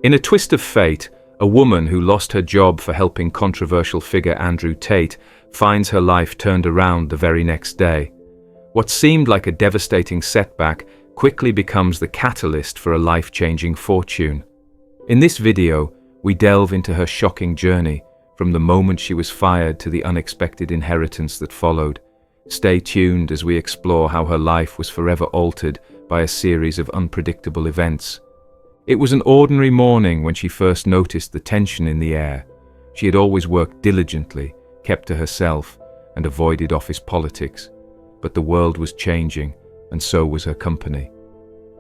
In a twist of fate, a woman who lost her job for helping controversial figure Andrew Tate finds her life turned around the very next day. What seemed like a devastating setback quickly becomes the catalyst for a life-changing fortune. In this video, we delve into her shocking journey, from the moment she was fired to the unexpected inheritance that followed. Stay tuned as we explore how her life was forever altered by a series of unpredictable events. It was an ordinary morning when she first noticed the tension in the air. She had always worked diligently, kept to herself, and avoided office politics. But the world was changing, and so was her company.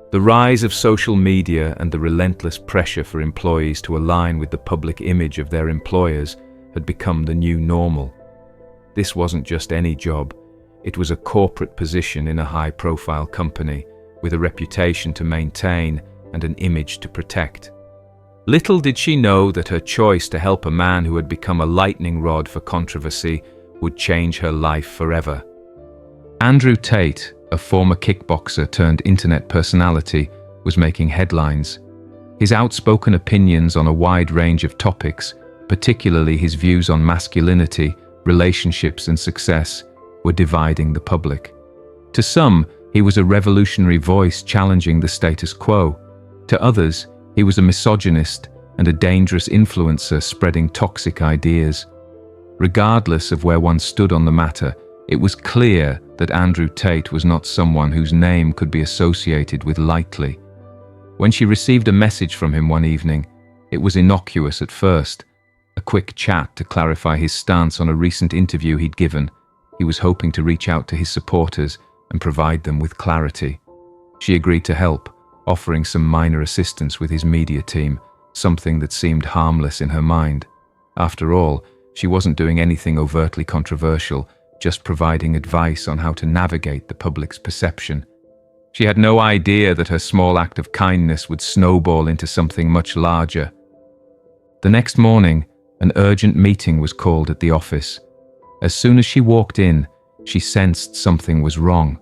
The rise of social media and the relentless pressure for employees to align with the public image of their employers had become the new normal. This wasn't just any job. It was a corporate position in a high-profile company, with a reputation to maintain and an image to protect. Little did she know that her choice to help a man who had become a lightning rod for controversy would change her life forever. Andrew Tate, a former kickboxer turned internet personality, was making headlines. His outspoken opinions on a wide range of topics, particularly his views on masculinity, relationships and success, were dividing the public. To some, he was a revolutionary voice challenging the status quo. To others, he was a misogynist and a dangerous influencer spreading toxic ideas. Regardless of where one stood on the matter, it was clear that Andrew Tate was not someone whose name could be associated with lightly. When she received a message from him one evening, it was innocuous at first, a quick chat to clarify his stance on a recent interview he'd given. He was hoping to reach out to his supporters and provide them with clarity. She agreed to help, offering some minor assistance with his media team, something that seemed harmless in her mind. After all, she wasn't doing anything overtly controversial, just providing advice on how to navigate the public's perception. She had no idea that her small act of kindness would snowball into something much larger. The next morning, an urgent meeting was called at the office. As soon as she walked in, she sensed something was wrong.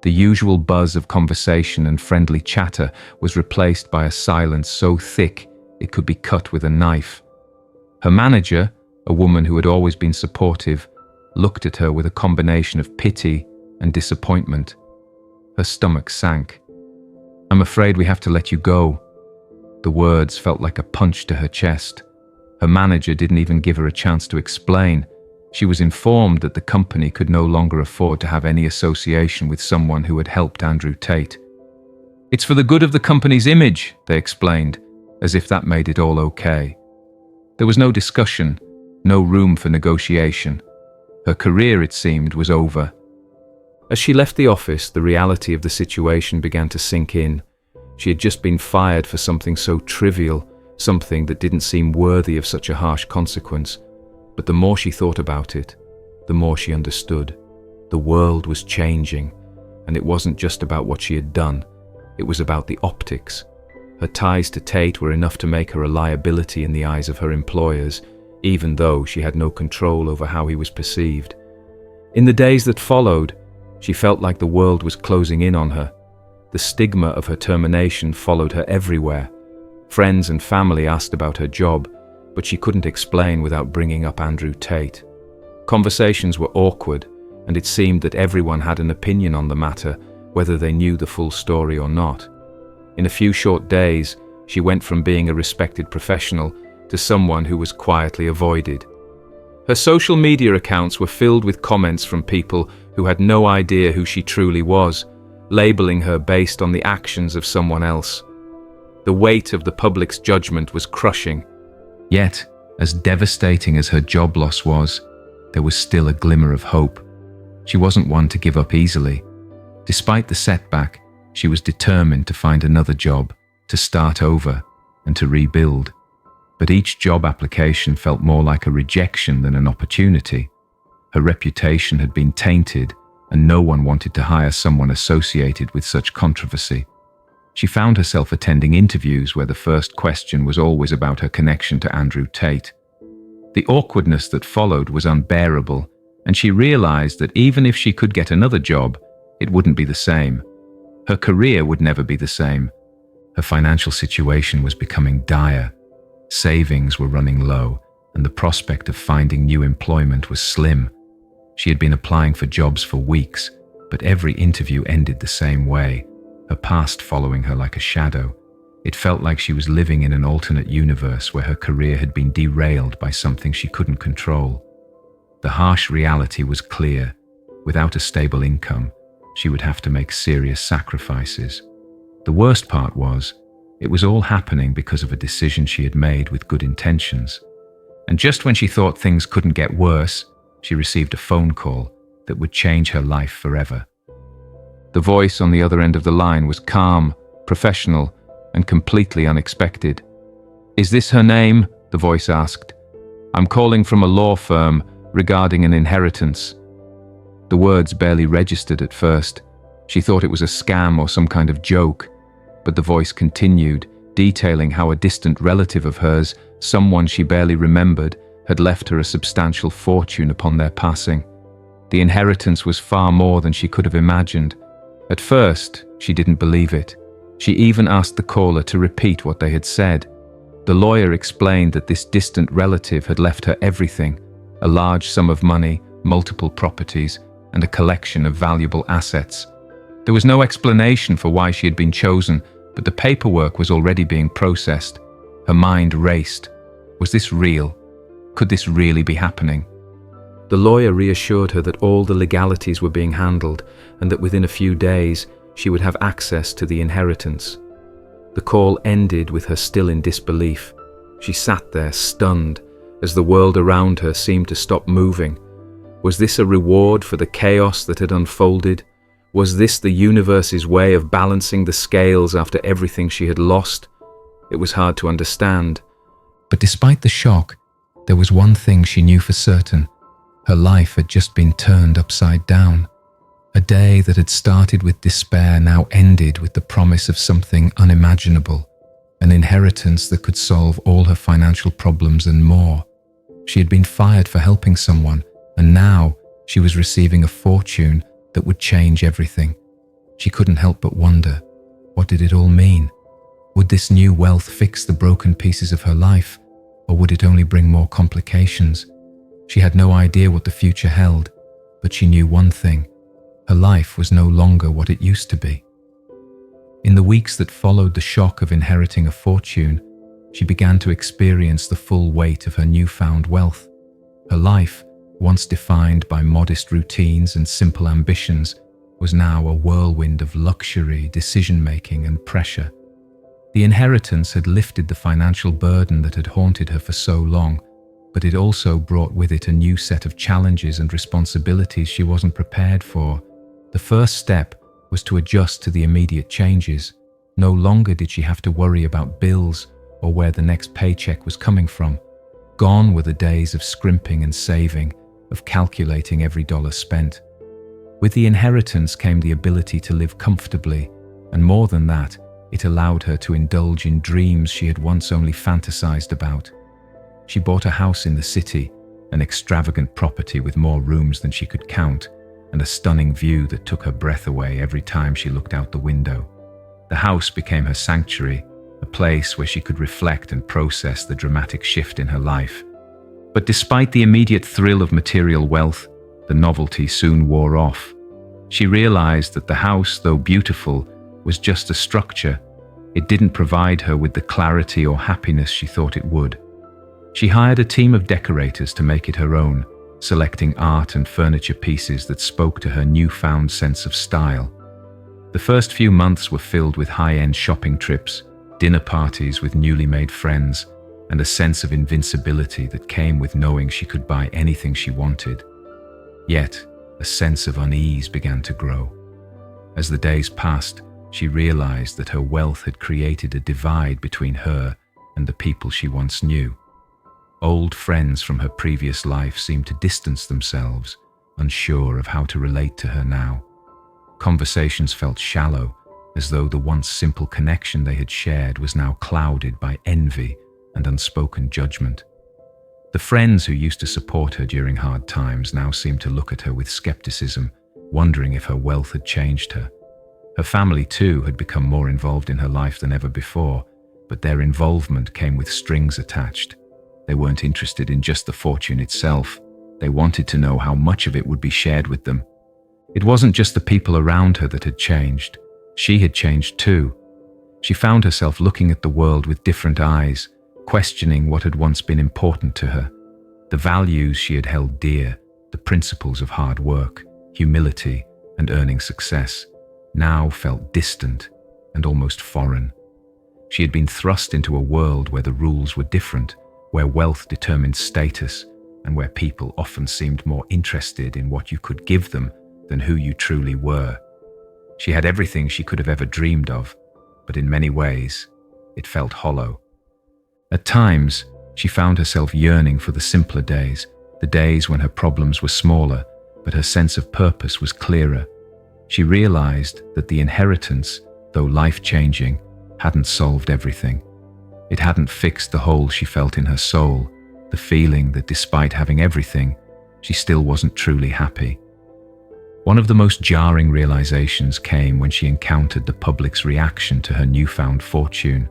The usual buzz of conversation and friendly chatter was replaced by a silence so thick it could be cut with a knife. Her manager, a woman who had always been supportive, looked at her with a combination of pity and disappointment. Her stomach sank. "I'm afraid we have to let you go." The words felt like a punch to her chest. Her manager didn't even give her a chance to explain. She was informed that the company could no longer afford to have any association with someone who had helped Andrew Tate. "It's for the good of the company's image," they explained, as if that made it all okay. There was no discussion, no room for negotiation. Her career, it seemed, was over. As she left the office, the reality of the situation began to sink in. She had just been fired for something so trivial, something that didn't seem worthy of such a harsh consequence. But the more she thought about it, the more she understood. The world was changing, and it wasn't just about what she had done. It was about the optics. Her ties to Tate were enough to make her a liability in the eyes of her employers, even though she had no control over how he was perceived. In the days that followed, she felt like the world was closing in on her. The stigma of her termination followed her everywhere. Friends and family asked about her job, but she couldn't explain without bringing up Andrew Tate. Conversations were awkward, and it seemed that everyone had an opinion on the matter, whether they knew the full story or not. In a few short days, she went from being a respected professional to someone who was quietly avoided. Her social media accounts were filled with comments from people who had no idea who she truly was, labeling her based on the actions of someone else. The weight of the public's judgment was crushing. Yet, as devastating as her job loss was, there was still a glimmer of hope. She wasn't one to give up easily. Despite the setback, she was determined to find another job, to start over, and to rebuild. But each job application felt more like a rejection than an opportunity. Her reputation had been tainted, and no one wanted to hire someone associated with such controversy. She found herself attending interviews where the first question was always about her connection to Andrew Tate. The awkwardness that followed was unbearable, and she realized that even if she could get another job, it wouldn't be the same. Her career would never be the same. Her financial situation was becoming dire. Savings were running low, and the prospect of finding new employment was slim. She had been applying for jobs for weeks, but every interview ended the same way, her past following her like a shadow. It felt like she was living in an alternate universe where her career had been derailed by something she couldn't control. The harsh reality was clear. Without a stable income, she would have to make serious sacrifices. The worst part was, it was all happening because of a decision she had made with good intentions. And just when she thought things couldn't get worse, she received a phone call that would change her life forever. The voice on the other end of the line was calm, professional, and completely unexpected. "Is this her name?" the voice asked. "I'm calling from a law firm regarding an inheritance." The words barely registered at first. She thought it was a scam or some kind of joke. But the voice continued, detailing how a distant relative of hers, someone she barely remembered, had left her a substantial fortune upon their passing. The inheritance was far more than she could have imagined. At first, she didn't believe it. She even asked the caller to repeat what they had said. The lawyer explained that this distant relative had left her everything: a large sum of money, multiple properties, and a collection of valuable assets. There was no explanation for why she had been chosen, but the paperwork was already being processed. Her mind raced. Was this real? Could this really be happening? The lawyer reassured her that all the legalities were being handled and that within a few days she would have access to the inheritance. The call ended with her still in disbelief. She sat there stunned as the world around her seemed to stop moving. Was this a reward for the chaos that had unfolded? Was this the universe's way of balancing the scales after everything she had lost? It was hard to understand. But despite the shock, there was one thing she knew for certain. Her life had just been turned upside down. A day that had started with despair now ended with the promise of something unimaginable, an inheritance that could solve all her financial problems and more. She had been fired for helping someone, and now she was receiving a fortune that would change everything. She couldn't help but wonder, what did it all mean? Would this new wealth fix the broken pieces of her life, or would it only bring more complications? She had no idea what the future held, but she knew one thing: her life was no longer what it used to be. In the weeks that followed the shock of inheriting a fortune, she began to experience the full weight of her newfound wealth. Her life, once defined by modest routines and simple ambitions, was now a whirlwind of luxury, decision-making, and pressure. The inheritance had lifted the financial burden that had haunted her for so long, but it also brought with it a new set of challenges and responsibilities she wasn't prepared for. The first step was to adjust to the immediate changes. No longer did she have to worry about bills or where the next paycheck was coming from. Gone were the days of scrimping and saving, of calculating every dollar spent. With the inheritance came the ability to live comfortably, and more than that, it allowed her to indulge in dreams she had once only fantasized about. She bought a house in the city, an extravagant property with more rooms than she could count, and a stunning view that took her breath away every time she looked out the window. The house became her sanctuary, a place where she could reflect and process the dramatic shift in her life. But despite the immediate thrill of material wealth, the novelty soon wore off. She realized that the house, though beautiful, was just a structure. It didn't provide her with the clarity or happiness she thought it would. She hired a team of decorators to make it her own, selecting art and furniture pieces that spoke to her newfound sense of style. The first few months were filled with high-end shopping trips, dinner parties with newly made friends, and a sense of invincibility that came with knowing she could buy anything she wanted. Yet, a sense of unease began to grow. As the days passed, she realized that her wealth had created a divide between her and the people she once knew. Old friends from her previous life seemed to distance themselves, unsure of how to relate to her now. Conversations felt shallow, as though the once simple connection they had shared was now clouded by envy and unspoken judgment. The friends who used to support her during hard times now seemed to look at her with skepticism, wondering if her wealth had changed her. Her family, too, had become more involved in her life than ever before, but their involvement came with strings attached. They weren't interested in just the fortune itself. They wanted to know how much of it would be shared with them. It wasn't just the people around her that had changed. She had changed too. She found herself looking at the world with different eyes, questioning what had once been important to her. The values she had held dear, the principles of hard work, humility, and earning success, now felt distant and almost foreign. She had been thrust into a world where the rules were different, where wealth determined status, and where people often seemed more interested in what you could give them than who you truly were. She had everything she could have ever dreamed of, but in many ways, it felt hollow. At times, she found herself yearning for the simpler days, the days when her problems were smaller, but her sense of purpose was clearer. She realized that the inheritance, though life-changing, hadn't solved everything. It hadn't fixed the hole she felt in her soul, the feeling that despite having everything, she still wasn't truly happy. One of the most jarring realizations came when she encountered the public's reaction to her newfound fortune.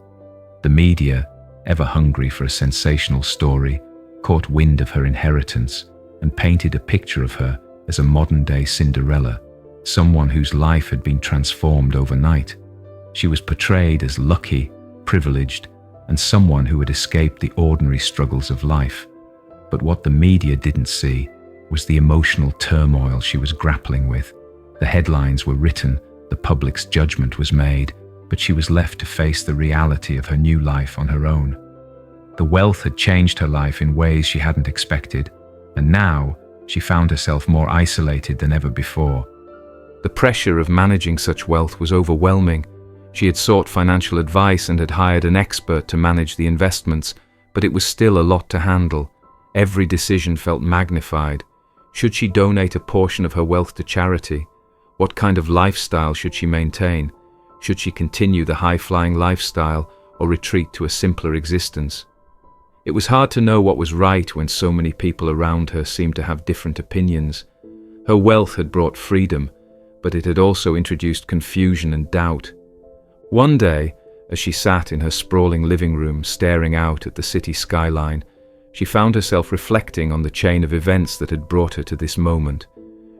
The media, ever hungry for a sensational story, caught wind of her inheritance and painted a picture of her as a modern-day Cinderella, someone whose life had been transformed overnight. She was portrayed as lucky, privileged, and someone who had escaped the ordinary struggles of life. But what the media didn't see was the emotional turmoil she was grappling with. The headlines were written, the public's judgment was made, but she was left to face the reality of her new life on her own. The wealth had changed her life in ways she hadn't expected, and now she found herself more isolated than ever before. The pressure of managing such wealth was overwhelming. She had sought financial advice and had hired an expert to manage the investments, but it was still a lot to handle. Every decision felt magnified. Should she donate a portion of her wealth to charity? What kind of lifestyle should she maintain? Should she continue the high-flying lifestyle or retreat to a simpler existence? It was hard to know what was right when so many people around her seemed to have different opinions. Her wealth had brought freedom, but it had also introduced confusion and doubt. One day, as she sat in her sprawling living room staring out at the city skyline, she found herself reflecting on the chain of events that had brought her to this moment.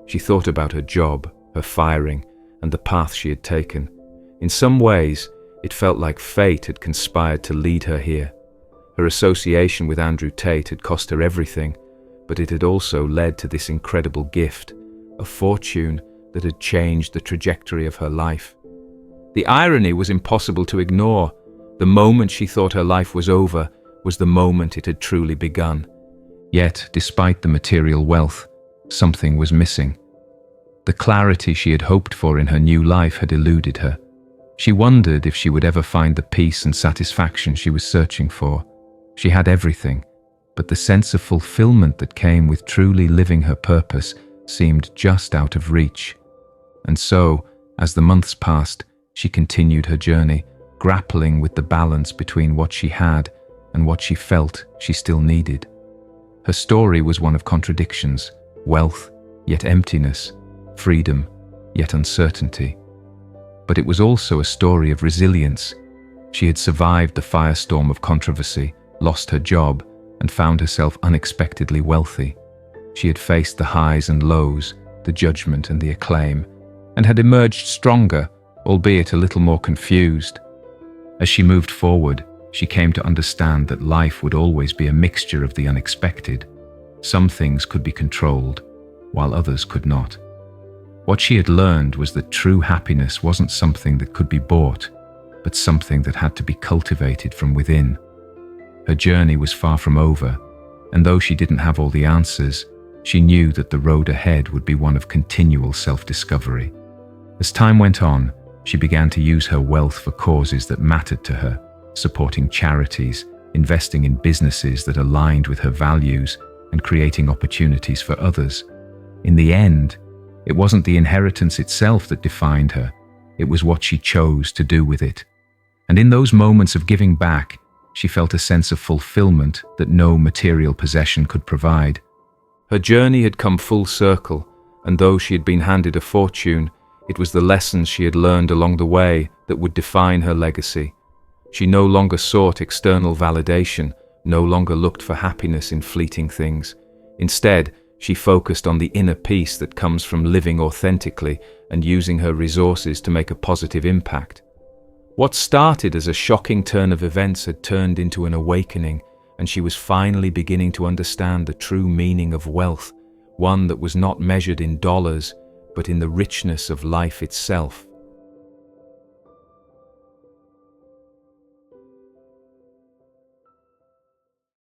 She thought about her job, her firing, and the path she had taken. In some ways, it felt like fate had conspired to lead her here. Her association with Andrew Tate had cost her everything, but it had also led to this incredible gift, a fortune that had changed the trajectory of her life. The irony was impossible to ignore. The moment she thought her life was over was the moment it had truly begun. Yet, despite the material wealth, something was missing. The clarity she had hoped for in her new life had eluded her. She wondered if she would ever find the peace and satisfaction she was searching for. She had everything, but the sense of fulfillment that came with truly living her purpose seemed just out of reach. And so, as the months passed, she continued her journey, grappling with the balance between what she had and what she felt she still needed. Her story was one of contradictions, wealth, yet emptiness, freedom, yet uncertainty. But it was also a story of resilience. She had survived the firestorm of controversy, lost her job, and found herself unexpectedly wealthy. She had faced the highs and lows, the judgment and the acclaim, and had emerged stronger, albeit a little more confused. As she moved forward, she came to understand that life would always be a mixture of the unexpected. Some things could be controlled, while others could not. What she had learned was that true happiness wasn't something that could be bought, but something that had to be cultivated from within. Her journey was far from over, and though she didn't have all the answers, she knew that the road ahead would be one of continual self-discovery. As time went on, she began to use her wealth for causes that mattered to her, supporting charities, investing in businesses that aligned with her values, and creating opportunities for others. In the end, it wasn't the inheritance itself that defined her, it was what she chose to do with it. And in those moments of giving back, she felt a sense of fulfillment that no material possession could provide. Her journey had come full circle, and though she had been handed a fortune, It was the lessons she had learned along the way that would define her legacy. She no longer sought external validation, no longer looked for happiness in fleeting things. Instead, she focused on the inner peace that comes from living authentically and using her resources to make a positive impact. What started as a shocking turn of events had turned into an awakening, and she was finally beginning to understand the true meaning of wealth, one that was not measured in dollars, but in the richness of life itself.